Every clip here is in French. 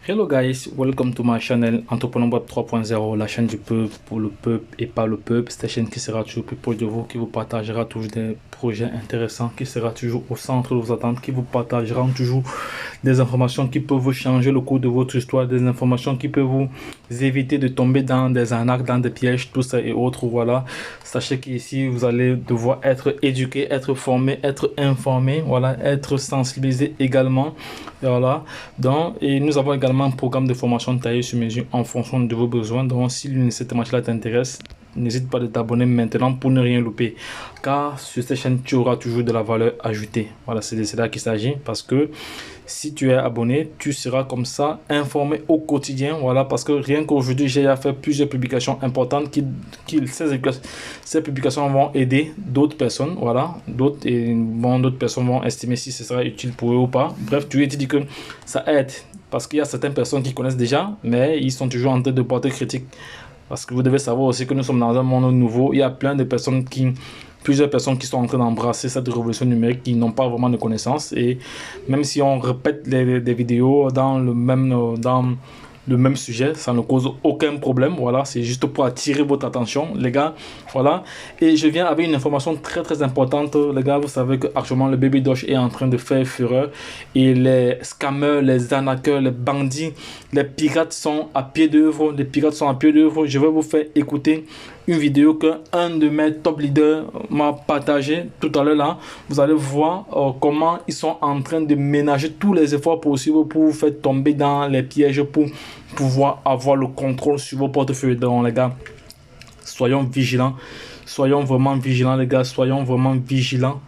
Hello guys, welcome to my channel Entrepreneur Web 3.0, la chaîne du peuple pour le peuple et pas le peuple. C'est la chaîne qui sera toujours plus proche de vous, qui vous partagera toujours des projets intéressants, qui sera toujours au centre de vos attentes, qui vous partagera toujours des informations qui peuvent vous changer le cours de votre histoire, des informations qui peuvent vous éviter de tomber dans des arnaques, dans des pièges, tout ça et autres. Voilà, sachez qu'ici vous allez devoir être éduqué, être formé, être informé, voilà, être sensibilisé également. Voilà, donc, et nous avons également un programme de formation taillé sur mesure en fonction de vos besoins. Donc, si l'une de ces thématiques-là t'intéresse, n'hésite pas de t'abonner maintenant pour ne rien louper. Car sur cette chaîne, tu auras toujours de la valeur ajoutée. Voilà, c'est de cela qu'il s'agit. Parce que si tu es abonné, tu seras comme ça informé au quotidien. Voilà, parce que rien qu'aujourd'hui, j'ai à faire plusieurs publications importantes ces publications vont aider d'autres personnes. Voilà, d'autres personnes vont estimer si ce sera utile pour eux ou pas. Bref, tu dis que ça aide. Parce qu'il y a certaines personnes qui connaissent déjà, mais ils sont toujours en train de porter critique. Parce que vous devez savoir aussi que nous sommes dans un monde nouveau. Il y a plusieurs personnes qui sont en train d'embrasser cette révolution numérique qui n'ont pas vraiment de connaissances. Et même si on répète des vidéos dans le même sujet, ça ne cause aucun problème. Voilà, c'est juste pour attirer votre attention, les gars. Voilà, et je viens avec une information très importante, les gars. Vous savez que actuellement le Baby Doge est en train de faire fureur et les scammers, les arnaqueurs, les bandits, les pirates sont à pied d'œuvre. Je vais vous faire écouter une vidéo qu'un de mes top leaders m'a partagé tout à l'heure là. Vous allez voir comment ils sont en train de ménager tous les efforts possibles pour vous faire tomber dans les pièges, pour pouvoir avoir le contrôle sur vos portefeuilles. Donc les gars, soyons vigilants, soyons vraiment vigilants les gars, soyons vraiment vigilants.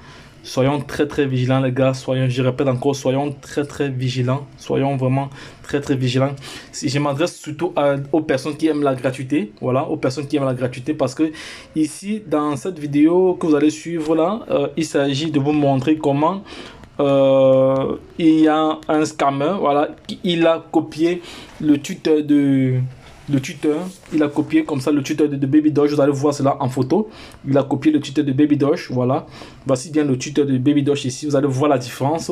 Soyons très vigilants les gars, je répète encore, soyons très vigilants, soyons vraiment très vigilants. Si je m'adresse surtout aux personnes qui aiment la gratuité, voilà, aux personnes qui aiment la gratuité, parce que ici dans cette vidéo que vous allez suivre là, il s'agit de vous montrer comment il y a un scammer, voilà, il a copié le tuteur il a copié comme ça le tuteur de Baby Doge. Vous allez voir cela en photo. Il a copié le tuteur de Baby Doge. Voilà. Voici bien le tuteur de Baby Doge ici. Vous allez voir la différence.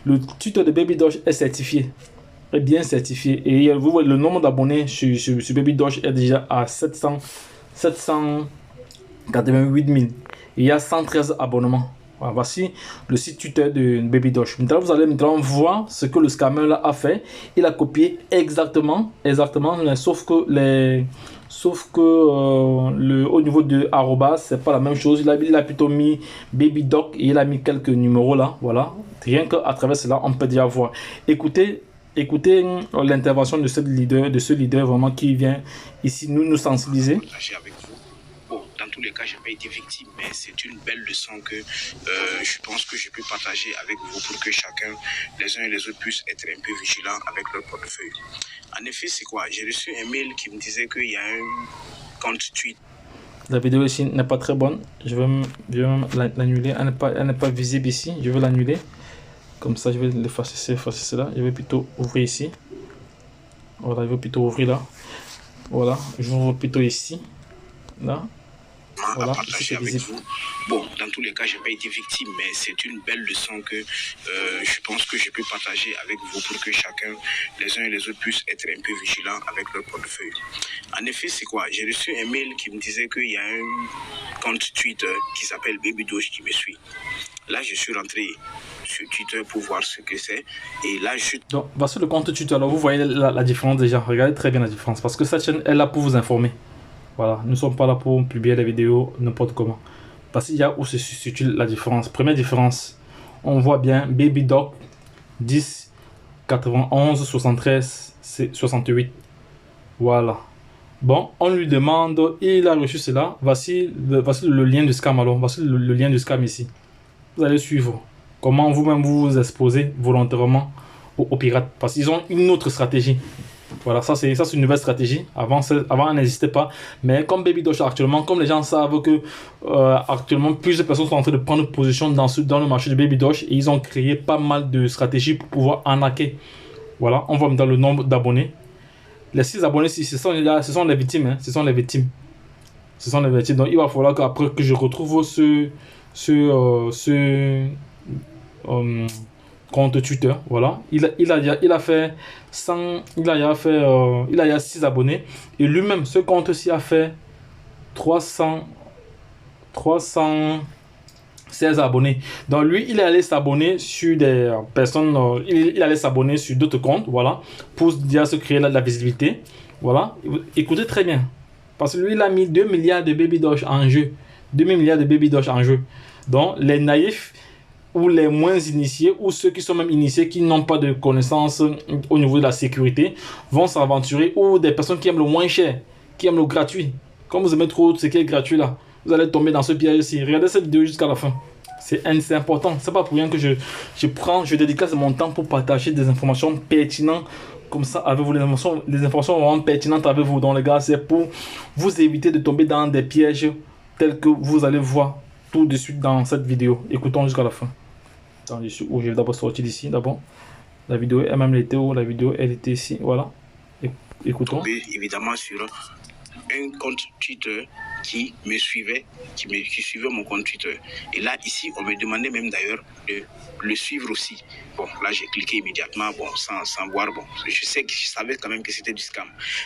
Le tuteur de Baby Doge est certifié. Est bien certifié. Et vous voyez le nombre d'abonnés sur Baby Doge est déjà à 788 000. Il y a 113 abonnements. Voilà, voici le site tuteur de Baby Doge. Maintenant, vous allez voir ce que le scammer là a fait. Il a copié exactement, mais sauf que au niveau de arrobas, c'est pas la même chose. Il a plutôt mis Baby Doc et il a mis quelques numéros là. Voilà. Rien qu'à travers cela, on peut déjà voir. Écoutez l'intervention de ce leader vraiment qui vient ici nous sensibiliser. Dans tous les cas, je n'ai pas été victime, mais c'est une belle leçon que je pense que je peux partager avec vous pour que chacun, les uns et les autres, puissent être un peu vigilants avec leur portefeuille. En effet, c'est quoi? J'ai reçu un mail qui me disait qu'il y a un compte Twitter. La vidéo ici n'est pas très bonne. Je vais même l'annuler. Elle n'est pas visible ici. Je vais l'annuler. Comme ça, je vais l'effacer cela. Je vais plutôt ouvrir ici. Voilà, je vais plutôt ouvrir là. Voilà, je vais ouvrir plutôt ici. Là. Voilà, à partager avec vous. Bon, dans tous les cas, je n'ai pas été victime, mais c'est une belle leçon que je pense que je peux partager avec vous pour que chacun, les uns et les autres, puissent être un peu vigilants avec leur portefeuille. En effet, c'est quoi? J'ai reçu un mail qui me disait qu'il y a un compte Twitter qui s'appelle Baby Doge qui me suit. Là, je suis rentré sur Twitter pour voir ce que c'est. Et là, Donc, voici le compte Twitter. Alors, vous voyez la différence déjà. Regardez très bien la différence. Parce que cette chaîne est là pour vous informer. Voilà, nous ne sommes pas là pour publier des vidéos n'importe comment. Parce qu'il y a où se situe la différence. Première différence, on voit bien Baby Doc 10 91 73 68. Voilà. Bon, on lui demande, il a reçu cela. Voici le lien du scam. Alors, voici le lien du scam ici. Vous allez suivre comment vous-même vous exposez volontairement aux pirates. Parce qu'ils ont une autre stratégie. Voilà, ça c'est une nouvelle stratégie. Avant elle n'existait pas. Mais comme Baby Doge actuellement, comme les gens savent que actuellement plusieurs personnes sont en train de prendre position dans le marché de Baby Doge, et ils ont créé pas mal de stratégies pour pouvoir arnaquer. Voilà, on voit dans le nombre d'abonnés. Les 6 abonnés, ce sont les victimes. Hein, ce sont les victimes. Donc il va falloir qu'après que je retrouve compte Twitter, voilà. Il a fait 100, il a 6 abonnés. Et lui-même, ce compte-ci a fait 316 abonnés. Donc lui, il est allé s'abonner sur des personnes, il allait s'abonner sur d'autres comptes, voilà, pour déjà se créer la visibilité. Voilà, écoutez très bien. Parce que lui, il a mis 2 milliards de baby doge en jeu. 2 milliards de baby doge en jeu. Donc les naïfs ou les moins initiés, ou ceux qui sont même initiés, qui n'ont pas de connaissances au niveau de la sécurité, vont s'aventurer, ou des personnes qui aiment le moins cher, qui aiment le gratuit. Comme vous aimez trop ce qui est gratuit là, vous allez tomber dans ce piège-ci. Regardez cette vidéo jusqu'à la fin. C'est important. C'est pas pour rien que je dédicace mon temps pour partager des informations pertinentes comme ça avec vous, les informations vraiment pertinentes avec vous. Donc les gars, c'est pour vous éviter de tomber dans des pièges tels que vous allez voir tout de suite dans cette vidéo. Écoutons jusqu'à la fin. Attends, je vais d'abord sortir d'ici. D'abord, la vidéo elle-même était où? La vidéo elle était ici. Voilà. Écoutons. Évidemment sur un compte Twitter qui me suivait, qui suivait mon compte Twitter. Et là, ici, on me demandait même d'ailleurs de le suivre aussi. Bon, là, j'ai cliqué immédiatement, bon, sans voir, bon, je savais quand même que c'était du scam.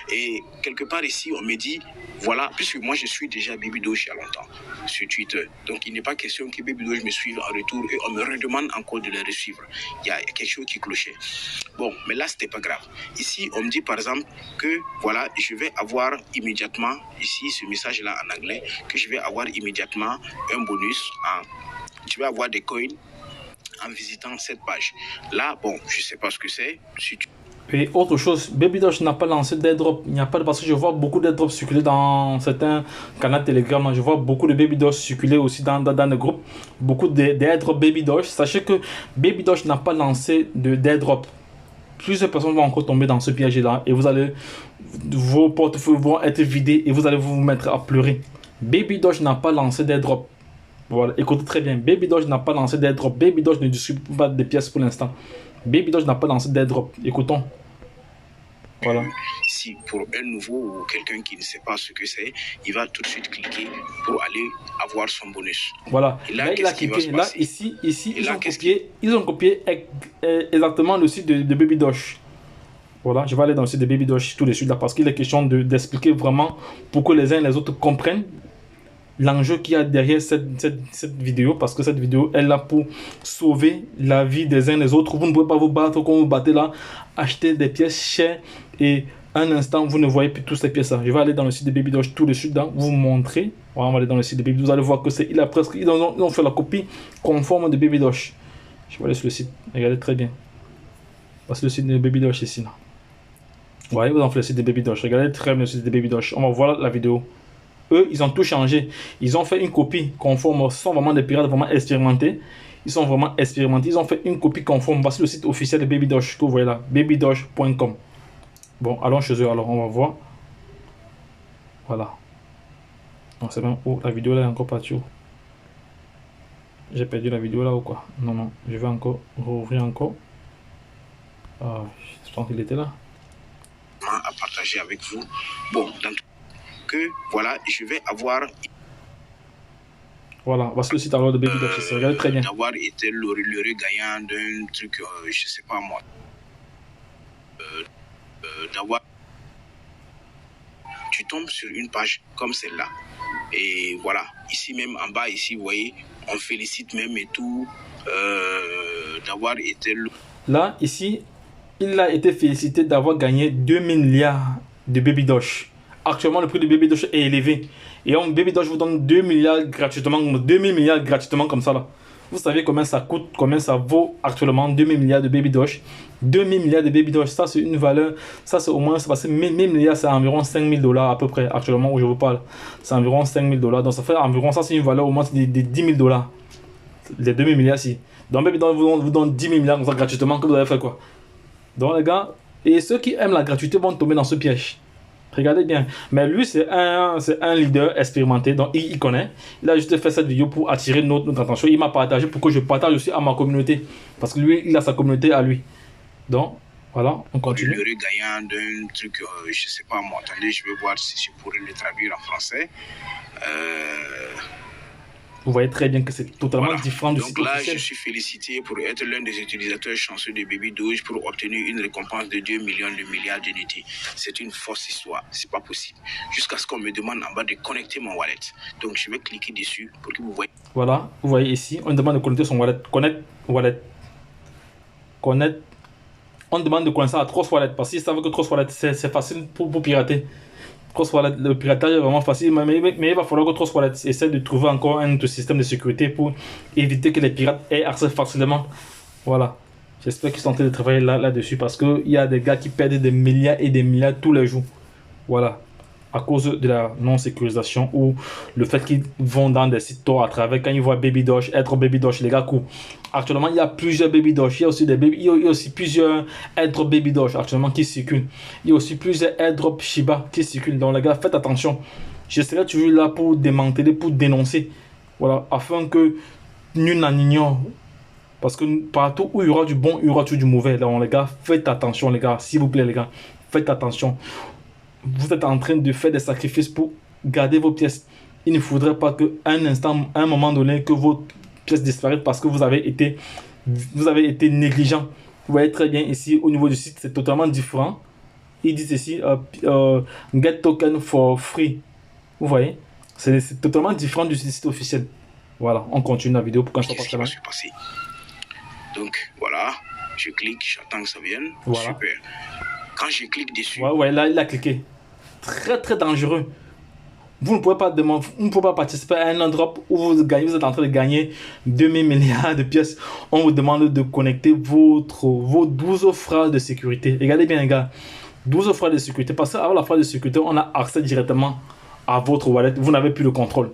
Et quelque part ici, on me dit, voilà, puisque moi, je suis déjà Baby Doge il y a longtemps sur Twitter. Donc, il n'est pas question que Baby Doge me suive en retour et on me redemande encore de le suivre. Il y a quelque chose qui clochait. Bon, mais là, c'était pas grave. Ici, on me dit, par exemple, que, voilà, je vais avoir immédiatement, ici, ce message-là en anglais, que je vais avoir immédiatement un bonus, je vais avoir des coins en visitant cette page. Là, bon, je sais pas ce que c'est. Et autre chose, Baby Doge n'a pas lancé d'airdrop. Il n'y a pas de, parce que je vois beaucoup d'airdrops circuler dans certains canaux Telegram. Je vois beaucoup de Baby Doge circuler aussi dans le groupe. Beaucoup d'airdrops Baby Doge. Sachez que Baby Doge n'a pas lancé d'airdrop. Plusieurs personnes vont encore tomber dans ce piège-là et vos portefeuilles vont être vidés et vous allez vous mettre à pleurer. Baby Doge n'a pas lancé d'airdrop. Voilà, écoutez très bien. Baby Doge n'a pas lancé d'airdrop. Baby Doge ne distribue pas de pièces pour l'instant. Baby Doge n'a pas lancé d'airdrop. Écoutons. Voilà. Si pour un nouveau ou quelqu'un qui ne sait pas ce que c'est, il va tout de suite cliquer pour aller avoir son bonus. Voilà. Et là, il a cliqué. Là, ici, ils ont copié exactement le site de Baby Doge. Voilà, je vais aller dans le site de Baby Doge tout de suite là parce qu'il est question d'expliquer vraiment pour que les uns et les autres comprennent l'enjeu qu'il y a derrière cette vidéo, parce que cette vidéo est là pour sauver la vie des uns et des autres. Vous ne pouvez pas vous battre comme vous battez là, acheter des pièces chères et un instant vous ne voyez plus toutes ces pièces là. Je vais aller dans le site de Baby Doge tout de suite là, vous montrer. Voilà, on va aller dans le site de Baby Doge, vous allez voir que ils ont fait la copie conforme de Baby Doge. Je vais aller sur le site, regardez très bien. Parce que le site de Baby Doge ici là. Vous voyez, vous en faites le site de Baby Doge, regardez très bien le site de Baby Doge. On va voir la vidéo. Eux, ils ont tout changé. Ils ont fait une copie conforme. Ce sont vraiment des pirates vraiment expérimentés. Ils sont vraiment expérimentés. Ils ont fait une copie conforme. Voici le site officiel de Baby Doge que vous voyez là. babydoge.com. Bon, allons chez eux. Alors, on va voir. Voilà. Non, c'est bien. Oh, la vidéo là est encore partie. J'ai perdu la vidéo là ou quoi? Non, non. Je vais encore rouvrir encore. Ah, je pense qu'il était là. À partager avec vous. Bon, dans que voilà, je vais avoir. Voilà, voici le site alors de Baby Doge. Regardez très bien. D'avoir été l'heureux gagnant d'un truc, je sais pas moi. D'avoir. Tu tombes sur une page comme celle-là. Et voilà, ici même en bas, ici, vous voyez, on félicite même et tout d'avoir été. Là, ici, il a été félicité d'avoir gagné 2 milliards de Baby Doge. Actuellement, le prix de Baby Doge est élevé. Et Baby Doge vous donne 2 milliards gratuitement, 2000 milliards gratuitement comme ça là. Vous savez combien ça coûte, combien ça vaut actuellement 2000 milliards de Baby Doge. 2000 milliards de Baby Doge, ça c'est une valeur, ça c'est au moins, c'est parce que 1000 milliards c'est environ 5000 $ à peu près actuellement où je vous parle. C'est environ 5000 $. Donc ça fait environ, ça c'est une valeur au moins de 10 000 $. Les 2000 milliards si. Donc Baby Doge vous donne 10 000 milliards comme ça gratuitement, que vous avez fait quoi. Donc les gars, et ceux qui aiment la gratuité vont tomber dans ce piège. Regardez bien. Mais lui, c'est un leader expérimenté, donc il connaît. Il a juste fait cette vidéo pour attirer notre attention. Il m'a partagé pour que je partage aussi à ma communauté. Parce que lui, il a sa communauté à lui. Donc, voilà, on continue. Le gagnant d'un truc, je sais pas moi. Attendez, je vais voir si je pourrais le traduire en français. Vous voyez très bien que c'est totalement différent du site Donc là, officiel. je suis félicité pour être l'un des utilisateurs chanceux de Baby Doge pour obtenir une récompense de 2 millions de milliards d'unités. C'est une fausse histoire, c'est pas possible. Jusqu'à ce qu'on me demande en bas de connecter mon wallet. Donc je vais cliquer dessus pour que vous voyez. Voilà, vous voyez ici, on demande de connecter son wallet. Connect wallet. Connect. On demande de connecter à Trust Wallet parce qu'ils savent que Trust Wallet c'est facile pour pirater. Trust Wallet, le piratage est vraiment facile, mais il va falloir que Trust Wallet essaie de trouver encore un autre système de sécurité pour éviter que les pirates aient accès facilement. Voilà. J'espère qu'ils sont en train de travailler là-dessus parce qu'il y a des gars qui perdent des milliards et des milliards tous les jours. Voilà. À cause de la non-sécurisation ou le fait qu'ils vont dans des sites tôt à travers quand ils voient Baby Doge, être Baby Doge, les gars courent. Actuellement, il y a plusieurs Baby Doge, il y a aussi il y a aussi plusieurs airdrop Baby Doge actuellement qui circulent. Il y a aussi plusieurs airdrop Shiba qui circulent. Donc les gars, faites attention. Je serai toujours là pour démanteler, pour dénoncer. Voilà, afin que nul n'en ignore. Parce que partout où il y aura du bon, il y aura toujours du mauvais. Donc les gars, faites attention les gars, s'il vous plaît les gars, faites attention. Vous êtes en train de faire des sacrifices pour garder vos pièces. Il ne faudrait pas qu'à un instant, à un moment donné, que vos pièces disparaissent parce que vous avez été négligent. Vous voyez très bien ici, au niveau du site, c'est totalement différent. Ils disent ici, get token for free. Vous voyez, c'est totalement différent du site officiel. Voilà, on continue la vidéo pour qu'on soit pas très loin. Donc voilà, je clique, j'attends que ça vienne. Voilà. Super. Quand je clique dessus. Ouais, là, il a cliqué. Très, très dangereux. Vous ne pouvez pas participer à un drop où vous êtes en train de gagner 2000 milliards de pièces. On vous demande de connecter vos 12 phrases de sécurité. Regardez bien, les gars. 12 phrases de sécurité. Parce qu'avant la phrase de sécurité, on a accès directement à votre wallet. Vous n'avez plus le contrôle.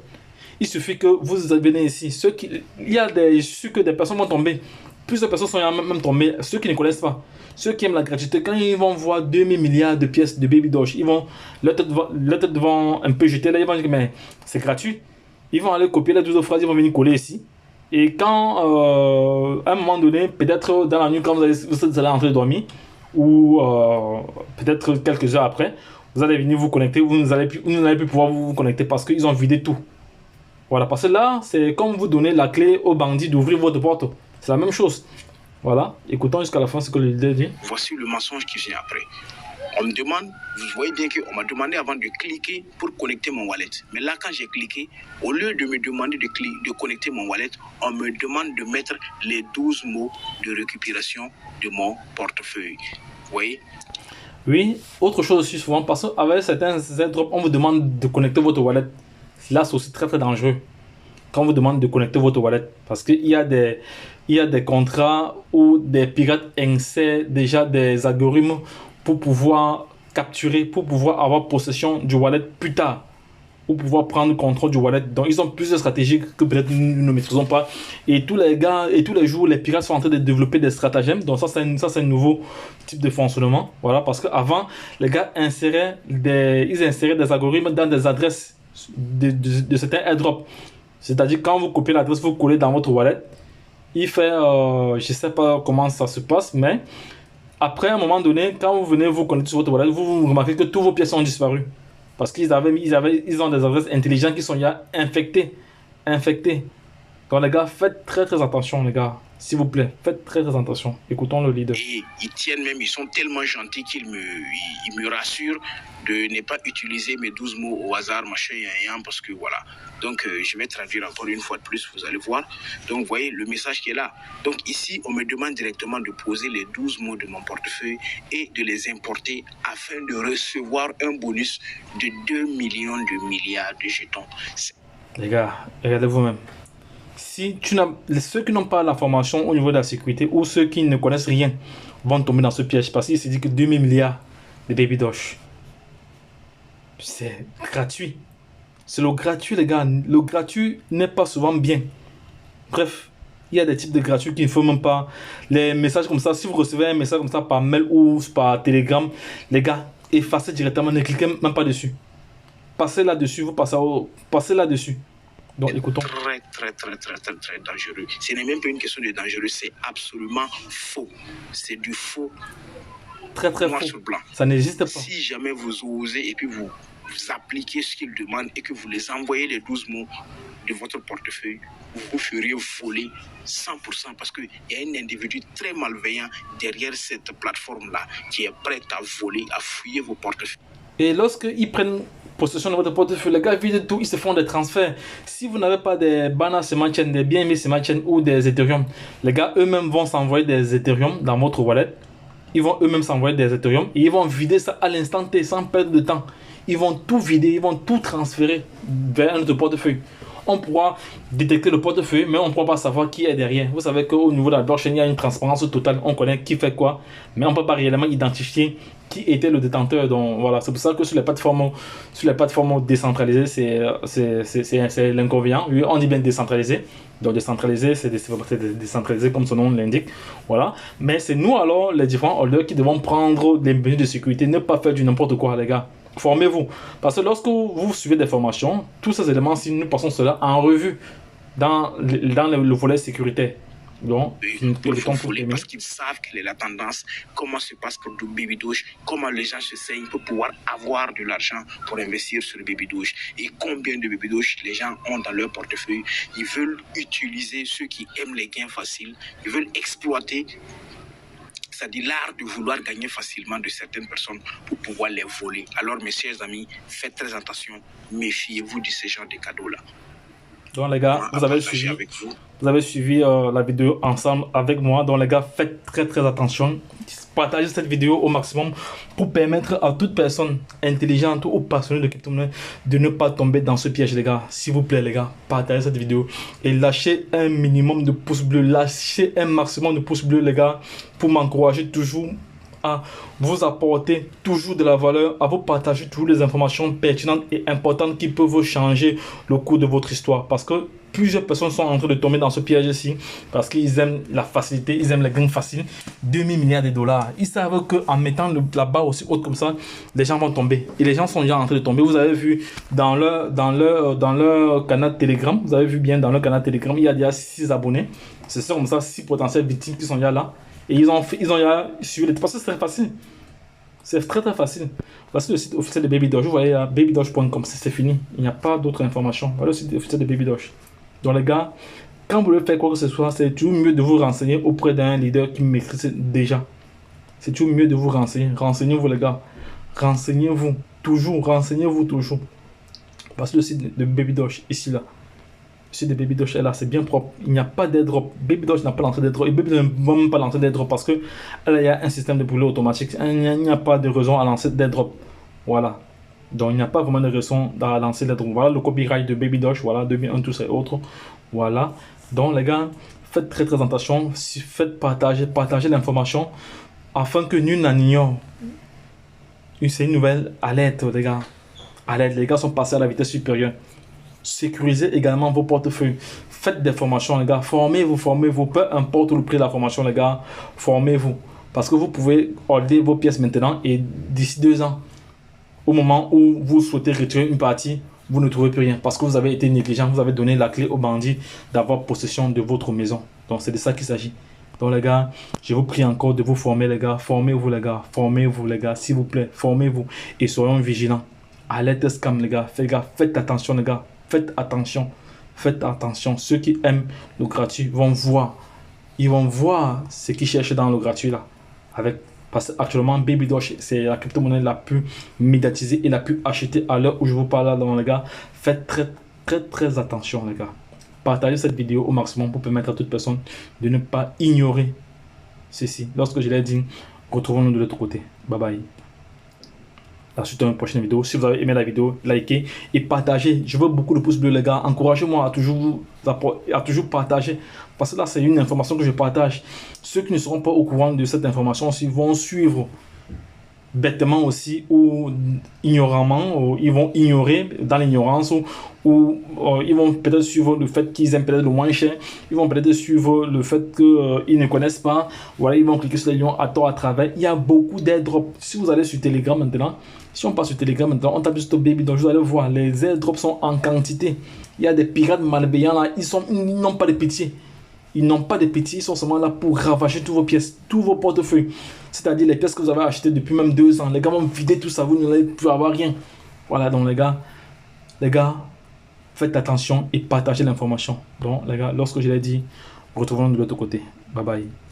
Il suffit que vous venez ici. Je suis que des personnes vont tomber. Plusieurs personnes sont même tombées. Ceux qui ne connaissent pas. Ceux qui aiment la gratuité, quand ils vont voir 2000 milliards de pièces de Baby Doge, ils vont, leur tête vont un peu jeter là, ils vont dire mais c'est gratuit. Ils vont aller copier les 12 phrases, ils vont venir coller ici. Et quand, à un moment donné, peut-être dans la nuit, quand vous allez entrer dormir, ou peut-être quelques heures après, vous allez venir vous connecter, vous n'allez plus pouvoir vous connecter parce qu'ils ont vidé tout. Voilà, parce que là, c'est comme vous donnez la clé au bandit d'ouvrir votre porte. C'est la même chose. Voilà, écoutons jusqu'à la fin ce que le leader dit. Voici le mensonge qui vient après. On me demande, vous voyez bien qu'on m'a demandé avant de cliquer pour connecter mon wallet. Mais là, quand j'ai cliqué, au lieu de me demander de connecter mon wallet, on me demande de mettre les 12 mots de récupération de mon portefeuille. Vous voyez? Oui, autre chose aussi souvent, parce qu'avec certains airdrops, on vous demande de connecter votre wallet. Là, c'est aussi très très dangereux. Quand on vous demande de connecter votre wallet, parce qu'il y a des contrats où des pirates insèrent déjà des algorithmes pour pouvoir capturer, pour pouvoir avoir possession du wallet plus tard, pour pouvoir prendre le contrôle du wallet. Donc ils ont plusieurs stratégies que peut-être nous ne maîtrisons pas. Et tous les gars, et tous les jours, les pirates sont en train de développer des stratagèmes. Donc ça c'est un nouveau type de fonctionnement. Voilà, parce qu'avant, les gars inséraient des algorithmes dans des adresses de certains airdrops. C'est-à-dire quand vous copiez l'adresse, vous collez dans votre wallet. Il fait, je ne sais pas comment ça se passe, mais après, à un moment donné, quand vous venez vous connecter sur votre wallet, vous remarquez que tous vos pièces ont disparu. Parce qu'ils ont des adresses intelligentes qui sont déjà infectées. Donc les gars, faites très très attention les gars. S'il vous plaît, faites très très attention. Écoutons le leader. Et ils tiennent même, ils sont tellement gentils qu'ils me rassurent de ne pas utiliser mes 12 mots au hasard, machin, parce que voilà. Donc, je vais traduire encore une fois de plus, vous allez voir. Donc, vous voyez le message qui est là. Donc, ici, on me demande directement de poser les 12 mots de mon portefeuille et de les importer afin de recevoir un bonus de 2 millions de milliards de jetons. Les gars, regardez vous-même. Si ceux qui n'ont pas la formation au niveau de la sécurité ou ceux qui ne connaissent rien vont tomber dans ce piège parce qu'il se dit que 2000 milliards de Baby Doge. C'est gratuit. C'est le gratuit, les gars. Le gratuit n'est pas souvent bien. Bref, il y a des types de gratuits qui ne font même pas. Les messages comme ça, si vous recevez un message comme ça par mail ou par Telegram, les gars, effacez directement, ne cliquez même pas dessus. Passez là-dessus, vous passez là-dessus. Donc écoutons. Très dangereux. Ce n'est même pas une question de dangereux, c'est absolument faux. C'est du faux. Très noir faux. Sur blanc. Ça n'existe pas. Si jamais vous osez et puis vous appliquez ce qu'ils demandent et que vous les envoyez les 12 mots, de votre portefeuille, vous vous feriez voler 100% parce qu'il y a un individu très malveillant derrière cette plateforme-là qui est prêt à voler, à fouiller vos portefeuilles. Et lorsqu'ils prennent possession de votre portefeuille, les gars vident tout, ils se font des transferts. Si vous n'avez pas des Bana Cement Chain, des BNB Cement Chain ou des Ethereum, les gars eux-mêmes vont s'envoyer des Ethereum dans votre wallet. Ils vont eux-mêmes s'envoyer des Ethereum et ils vont vider ça à l'instant T sans perdre de temps. Ils vont tout vider, ils vont tout transférer vers un autre portefeuille. On pourra détecter le portefeuille, mais on ne pourra pas savoir qui est derrière. Vous savez qu'au niveau de la blockchain, il y a une transparence totale. On connaît qui fait quoi, mais on ne peut pas réellement identifier qui était le détenteur. Donc voilà, c'est pour ça que sur les plateformes décentralisées, c'est l'inconvénient. Oui, on dit bien décentralisé. Donc décentralisé, c'est décentralisé comme son nom l'indique. Voilà. Mais c'est nous alors, les différents holders, qui devons prendre des mesures de sécurité, ne pas faire du n'importe quoi, les gars. Formez-vous. Parce que lorsque vous suivez des formations, tous ces éléments, si nous passons cela en revue dans le volet sécurité. Donc, il faut voler parce qu'ils savent quelle est la tendance, comment se passe pour du Baby Doge, comment les gens se saignent pour pouvoir avoir de l'argent pour investir sur le Baby Doge. Et combien de Baby Doge les gens ont dans leur portefeuille. Ils veulent utiliser ceux qui aiment les gains faciles. Ils veulent exploiter, c'est-à-dire l'art de vouloir gagner facilement de certaines personnes pour pouvoir les voler. Alors, mes chers amis, faites très attention. Méfiez-vous de ces genres de cadeaux-là. Donc, les gars, vous avez suivi la vidéo ensemble avec moi. Donc, les gars, faites très attention. Partagez cette vidéo au maximum pour permettre à toute personne intelligente ou passionnée de crypto-monnaie de ne pas tomber dans ce piège, les gars. S'il vous plaît, les gars, partagez cette vidéo et lâchez un minimum de pouces bleus. Lâchez un maximum de pouces bleus, les gars, pour m'encourager toujours à vous apporter toujours de la valeur, à vous partager toujours les informations pertinentes et importantes qui peuvent changer le cours de votre histoire. Parce que plusieurs personnes sont en train de tomber dans ce piège-ci parce qu'ils aiment la facilité, ils aiment les gains faciles. 2000 milliards de dollars. Ils savent qu'en mettant la barre aussi haute comme ça, les gens vont tomber. Et les gens sont déjà en train de tomber. Vous avez vu dans leur canal Telegram, vous avez vu bien dans leur canal Telegram, il y a déjà 6 abonnés. C'est ça comme ça, 6 potentielles victimes qui sont déjà là. Et ils ont déjà suivi les... Parce que c'est très facile. C'est très facile. Voici le site officiel de Baby Doge. Vous voyez à babydoge.com, c'est fini. Il n'y a pas d'autres informations. Voilà le site officiel de Baby Doge. Donc les gars, quand vous voulez faire quoi que ce soit, c'est toujours mieux de vous renseigner auprès d'un leader qui maîtrise déjà. C'est toujours mieux de vous renseigner. Renseignez-vous les gars. Renseignez-vous toujours. Renseignez-vous toujours. Voici le site de Baby Doge, ici là. Le site de Baby Doge est là, c'est bien propre. Il n'y a pas d'airdrop. Baby Doge n'a pas lancé d'airdrop. Et Baby Doge ne va même pas lancer d'airdrop parce que là, il y a un système de brûlure automatique. Il n'y a pas de raison à lancer d'airdrop. Voilà. Donc il n'y a pas vraiment de raison à lancer d'airdrop. Voilà le copyright de Baby Doge. Voilà, 2001, tout ça et autres. Voilà. Donc les gars, faites très attention. Faites partagez l'information afin que nul n'en ignore. C'est une nouvelle alerte, les gars. Alerte, les gars sont passés à la vitesse supérieure. Sécurisez également vos portefeuilles. Faites des formations, les gars. Formez-vous. Peu importe le prix de la formation, les gars. Formez-vous. Parce que vous pouvez holder vos pièces maintenant et d'ici 2 ans, au moment où vous souhaitez retirer une partie, vous ne trouvez plus rien. Parce que vous avez été négligent. Vous avez donné la clé au bandit d'avoir possession de votre maison. Donc, c'est de ça qu'il s'agit. Donc, les gars, je vous prie encore de vous former, les gars. Formez-vous, les gars. Formez-vous, les gars. S'il vous plaît, formez-vous. Et soyons vigilants. Alerte scam, les gars. Faites attention, les gars. Faites attention. Faites attention. Ceux qui aiment le gratuit vont voir. Ils vont voir ce qu'ils cherchent dans le gratuit là. Parce qu'actuellement, Baby Doge, c'est la crypto-monnaie la plus médiatisée et la plus achetée à l'heure où je vous parle là, donc les gars. Faites très attention, les gars. Partagez cette vidéo au maximum pour permettre à toute personne de ne pas ignorer ceci. Lorsque je l'ai dit, retrouvons-nous de l'autre côté. Bye bye. La suite dans une prochaine vidéo. Si vous avez aimé la vidéo, likez et partagez. Je veux beaucoup de pouces bleus, les gars. Encouragez-moi à toujours partager. Parce que là, c'est une information que je partage. Ceux qui ne seront pas au courant de cette information aussi vont suivre bêtement aussi ou ignoramment. Ou ils vont ignorer dans l'ignorance ou ils vont peut-être suivre le fait qu'ils aiment peut-être le moins cher. Ils vont peut-être suivre le fait qu'ils ne connaissent pas. Voilà, ils vont cliquer sur les liens à tort à travers. Il y a beaucoup d'airdrops. Si vous allez sur Telegram maintenant, si on passe sur Telegram maintenant, on tape juste Baby, donc vous allez voir, les airdrops sont en quantité. Il y a des pirates malveillants là, ils n'ont pas de pitié. Ils n'ont pas de pitié, ils sont seulement là pour ravager toutes vos pièces, tous vos portefeuilles. C'est-à-dire les pièces que vous avez achetées depuis même 2 ans. Les gars vont vider tout ça, vous n'allez plus avoir rien. Voilà, donc les gars, faites attention et partagez l'information. Donc les gars, lorsque je l'ai dit, retrouvons-nous de l'autre côté. Bye bye.